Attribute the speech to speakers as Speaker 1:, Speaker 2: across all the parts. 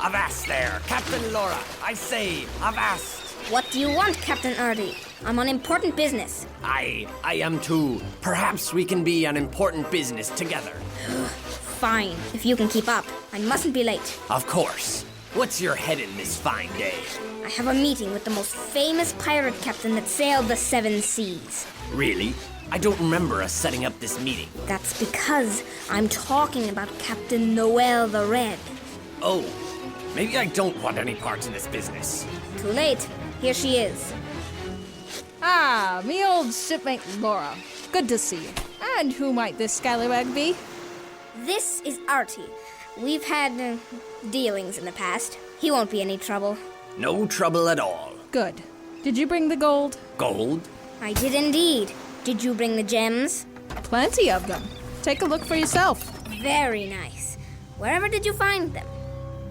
Speaker 1: Avast there! Captain Laura, I say, avast!
Speaker 2: What do you want, Captain Artie? I'm on important business.
Speaker 1: I am too. Perhaps we can be on important business together.
Speaker 2: Fine, if you can keep up. I mustn't be late.
Speaker 1: Of course. What's your heading this fine day?
Speaker 2: I have a meeting with the most famous pirate captain that sailed the 7 seas.
Speaker 1: Really? I don't remember us setting up this meeting.
Speaker 2: That's because I'm talking about Captain Noel the Red.
Speaker 1: Oh, maybe I don't want any part in this business.
Speaker 2: Too late. Here she is.
Speaker 3: Ah, me old shipmate Laura. Good to see you. And who might this scallywag be?
Speaker 2: This is Artie. We've had dealings in the past. He won't be any trouble.
Speaker 1: No trouble at all.
Speaker 3: Good. Did you bring the gold?
Speaker 1: Gold?
Speaker 2: I did indeed. Did you bring the gems?
Speaker 3: Plenty of them. Take a look for yourself.
Speaker 2: Very nice. Wherever did you find them?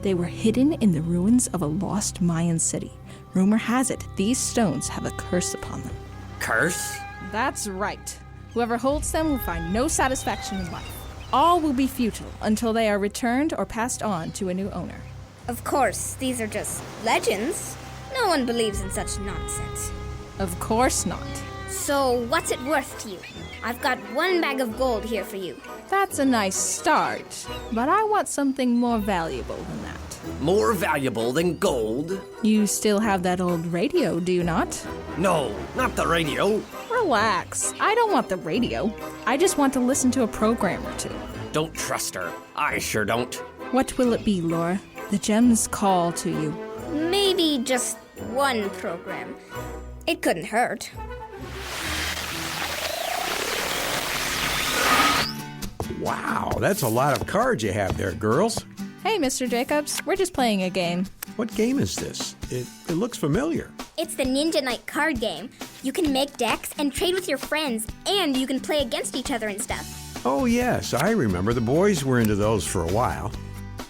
Speaker 3: They were hidden in the ruins of a lost Mayan city. Rumor has it, these stones have a curse upon them.
Speaker 1: Curse?
Speaker 3: That's right. Whoever holds them will find no satisfaction in life. All will be futile until they are returned or passed on to a new owner.
Speaker 2: Of course, these are just legends. No one believes in such nonsense.
Speaker 3: Of course not.
Speaker 2: So, what's it worth to you? I've got 1 bag of gold here for you.
Speaker 3: That's a nice start, but I want something more valuable than that.
Speaker 1: More valuable than gold?
Speaker 3: You still have that old radio, do you not?
Speaker 1: No, not the radio.
Speaker 3: Relax. I don't want the radio. I just want to listen to a program or two.
Speaker 1: Don't trust her. I sure don't.
Speaker 3: What will it be, Laura? The gems call to you.
Speaker 2: Maybe just 1 program. It couldn't hurt.
Speaker 4: Wow, that's a lot of cards you have there, girls.
Speaker 3: Hey, Mr. Jacobs, we're just playing a game.
Speaker 4: What game is this? It looks familiar.
Speaker 2: It's the Ninja Knight card game. You can make decks and trade with your friends, and you can play against each other and stuff.
Speaker 4: Oh, yes, I remember. The boys were into those for a while.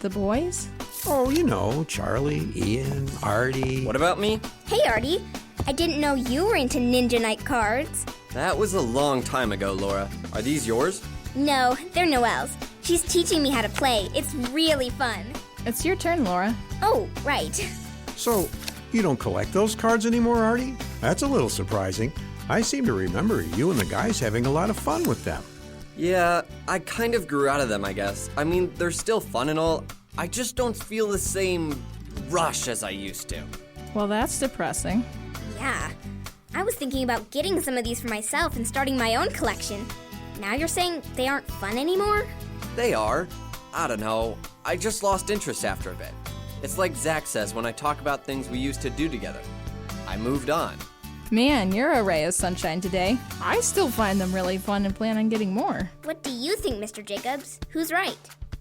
Speaker 3: The boys?
Speaker 4: Oh, you know, Charlie, Ian, Artie.
Speaker 1: What about me?
Speaker 2: Hey, Artie. I didn't know you were into Ninja Knight cards.
Speaker 5: That was a long time ago, Laura. Are these yours?
Speaker 2: No, they're Noelle's. She's teaching me how to play. It's really fun.
Speaker 3: It's your turn, Laura.
Speaker 2: Oh, right.
Speaker 4: So, you don't collect those cards anymore, Artie? That's a little surprising. I seem to remember you and the guys having a lot of fun with them.
Speaker 5: Yeah, I kind of grew out of them, I guess. I mean, they're still fun and all. I just don't feel the same rush as I used to.
Speaker 3: Well, that's depressing.
Speaker 2: Yeah. I was thinking about getting some of these for myself and starting my own collection. Now you're saying they aren't fun anymore?
Speaker 5: They are. I don't know. I just lost interest after a bit. It's like Zach says when I talk about things we used to do together. I moved on.
Speaker 3: Man, you're a ray of sunshine today. I still find them really fun and plan on getting more.
Speaker 2: What do you think, Mr. Jacobs? Who's right?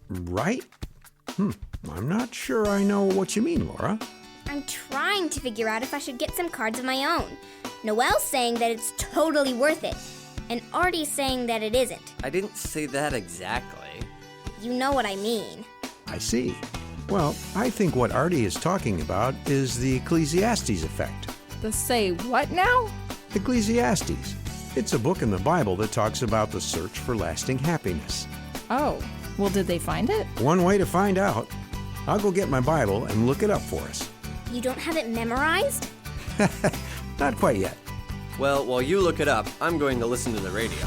Speaker 4: Right? I'm not sure I know what you mean, Laura.
Speaker 2: I'm trying to figure out if I should get some cards of my own. Noelle's saying that it's totally worth it, and Artie's saying that it isn't.
Speaker 5: I didn't say that exactly.
Speaker 2: You know what I mean.
Speaker 4: I see. Well, I think what Artie is talking about is the Ecclesiastes Effect.
Speaker 3: The say what now?
Speaker 4: Ecclesiastes. It's a book in the Bible that talks about the search for lasting happiness.
Speaker 3: Oh, well, did they find it?
Speaker 4: One way to find out. I'll go get my Bible and look it up for us.
Speaker 2: You don't have it memorized?
Speaker 4: Not quite yet.
Speaker 5: Well, while you look it up, I'm going to listen to the radio.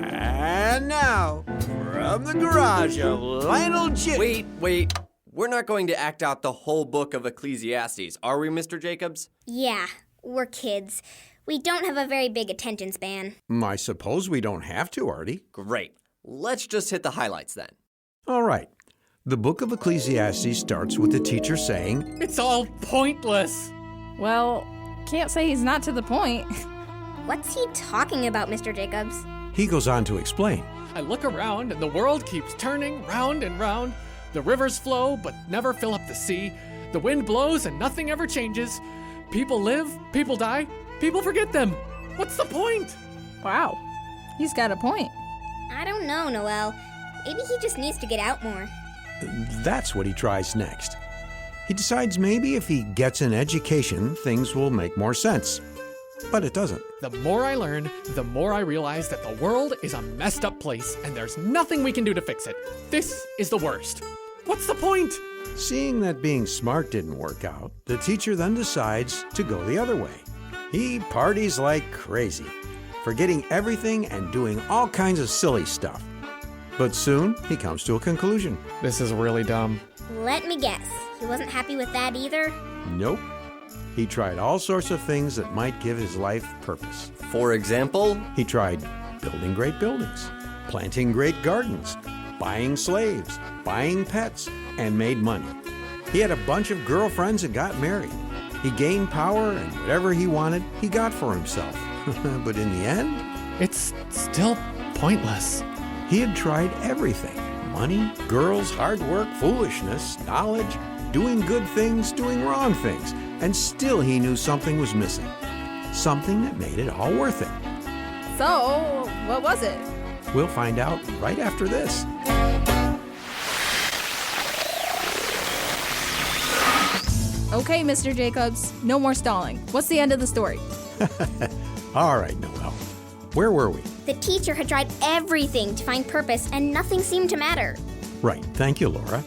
Speaker 6: And now, from the garage of Lionel J.
Speaker 5: Wait. We're not going to act out the whole book of Ecclesiastes, are we, Mr. Jacobs?
Speaker 2: Yeah, we're kids. We don't have a very big attention span.
Speaker 4: I suppose we don't have to, Artie.
Speaker 5: Great. Let's just hit the highlights then.
Speaker 4: All right. The book of Ecclesiastes starts with the teacher saying,
Speaker 7: It's all pointless.
Speaker 3: Well, can't say he's not to the point.
Speaker 2: What's he talking about, Mr. Jacobs?
Speaker 4: He goes on to explain.
Speaker 7: I look around and the world keeps turning round and round. The rivers flow but never fill up the sea. The wind blows and nothing ever changes. People live, people die, people forget them. What's the point?
Speaker 3: Wow, he's got a point.
Speaker 2: I don't know, Noel. Maybe he just needs to get out more.
Speaker 4: That's what he tries next. He decides maybe if he gets an education, things will make more sense. but it doesn't.
Speaker 7: The more I learn, the more I realize that the world is a messed up place and there's nothing we can do to fix it. This is the worst. What's the point?
Speaker 4: Seeing that being smart didn't work out, the teacher then decides to go the other way. He parties like crazy, forgetting everything and doing all kinds of silly stuff. But soon, he comes to a conclusion.
Speaker 7: This is really dumb.
Speaker 2: Let me guess. He wasn't happy with that either?
Speaker 4: Nope. He tried all sorts of things that might give his life purpose.
Speaker 5: For example,
Speaker 4: He tried building great buildings, planting great gardens, buying slaves, buying pets, and made money. He had a bunch of girlfriends and got married. He gained power, and whatever he wanted, he got for himself. But in the end,
Speaker 7: It's still pointless.
Speaker 4: he had tried everything. Money, girls, hard work, foolishness, knowledge, doing good things, doing wrong things. And still he knew something was missing. Something that made it all worth it.
Speaker 3: So, what was it?
Speaker 4: We'll find out right after this.
Speaker 3: Okay, Mr. Jacobs, no more stalling. What's the end of the story?
Speaker 4: All right, Noel. Where were we?
Speaker 2: The teacher had tried everything to find purpose and nothing seemed to matter.
Speaker 4: Right. Thank you, Laura.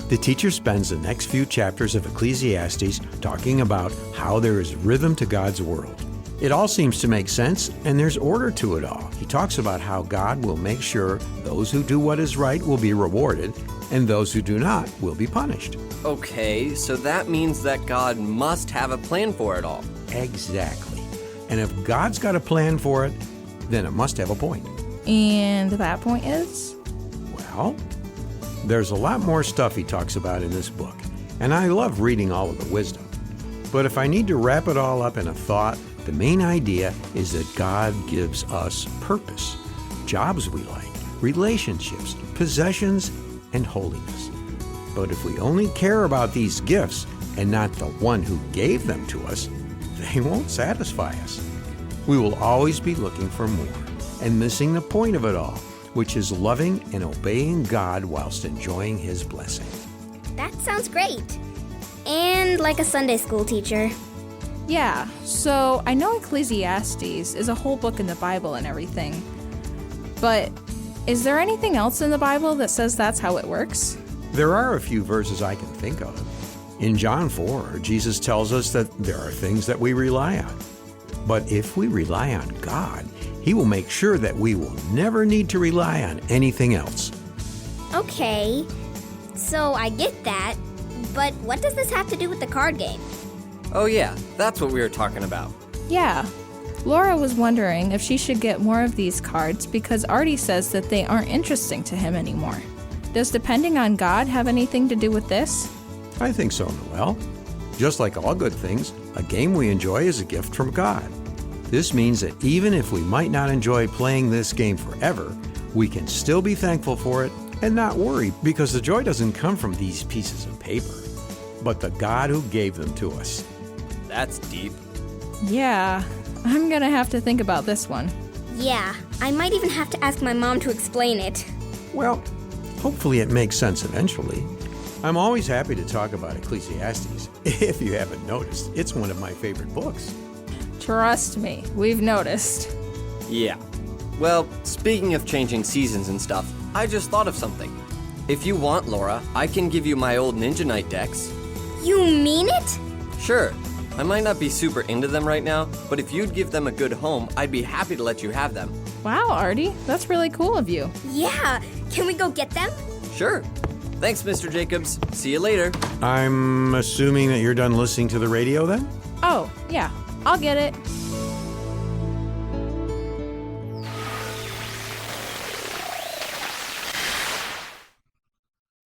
Speaker 4: The teacher spends the next few chapters of Ecclesiastes talking about how there is rhythm to God's world. It all seems to make sense, and there's order to it all. He talks about how God will make sure those who do what is right will be rewarded, and those who do not will be punished.
Speaker 5: okay, so that means that God must have a plan for it all.
Speaker 4: Exactly. And if God's got a plan for it, then it must have a point.
Speaker 3: And that point is?
Speaker 4: Well, there's a lot more stuff he talks about in this book, and I love reading all of the wisdom. But if I need to wrap it all up in a thought, the main idea is that God gives us purpose, jobs we like, relationships, possessions, and holiness. But if we only care about these gifts and not the one who gave them to us, they won't satisfy us. We will always be looking for more and missing the point of it all, which is loving and obeying God whilst enjoying His blessing.
Speaker 2: That sounds great. And like a Sunday school teacher.
Speaker 3: Yeah, so I know Ecclesiastes is a whole book in the Bible and everything. But is there anything else in the Bible that says that's how it works?
Speaker 4: There are a few verses I can think of. In John 4, Jesus tells us that there are things that we rely on. But if we rely on God, He will make sure that we will never need to rely on anything else.
Speaker 2: Okay, so I get that, but what does this have to do with the card game?
Speaker 5: Oh yeah, that's what we were talking about.
Speaker 3: Yeah. Laura was wondering if she should get more of these cards because Artie says that they aren't interesting to him anymore. Does depending on God have anything to do with this?
Speaker 4: I think so, Noel. Just like all good things, a game we enjoy is a gift from God. This means that even if we might not enjoy playing this game forever, we can still be thankful for it and not worry because the joy doesn't come from these pieces of paper, but the God who gave them to us.
Speaker 5: That's deep.
Speaker 3: Yeah, I'm gonna have to think about this one.
Speaker 2: Yeah, I might even have to ask my mom to explain it.
Speaker 4: Well, hopefully it makes sense eventually. I'm always happy to talk about Ecclesiastes. If you haven't noticed, it's one of my favorite books.
Speaker 3: Trust me, we've noticed.
Speaker 5: Yeah. Well, speaking of changing seasons and stuff, I just thought of something. If you want, Laura, I can give you my old Ninja Knight decks.
Speaker 2: You mean it?
Speaker 5: Sure. I might not be super into them right now, but if you'd give them a good home, I'd be happy to let you have them.
Speaker 3: Wow, Artie, that's really cool of you.
Speaker 2: Yeah, can we go get them?
Speaker 5: Sure. Thanks, Mr. Jacobs. See you later.
Speaker 4: I'm assuming that you're done listening to the radio then?
Speaker 3: Oh, yeah, I'll get it.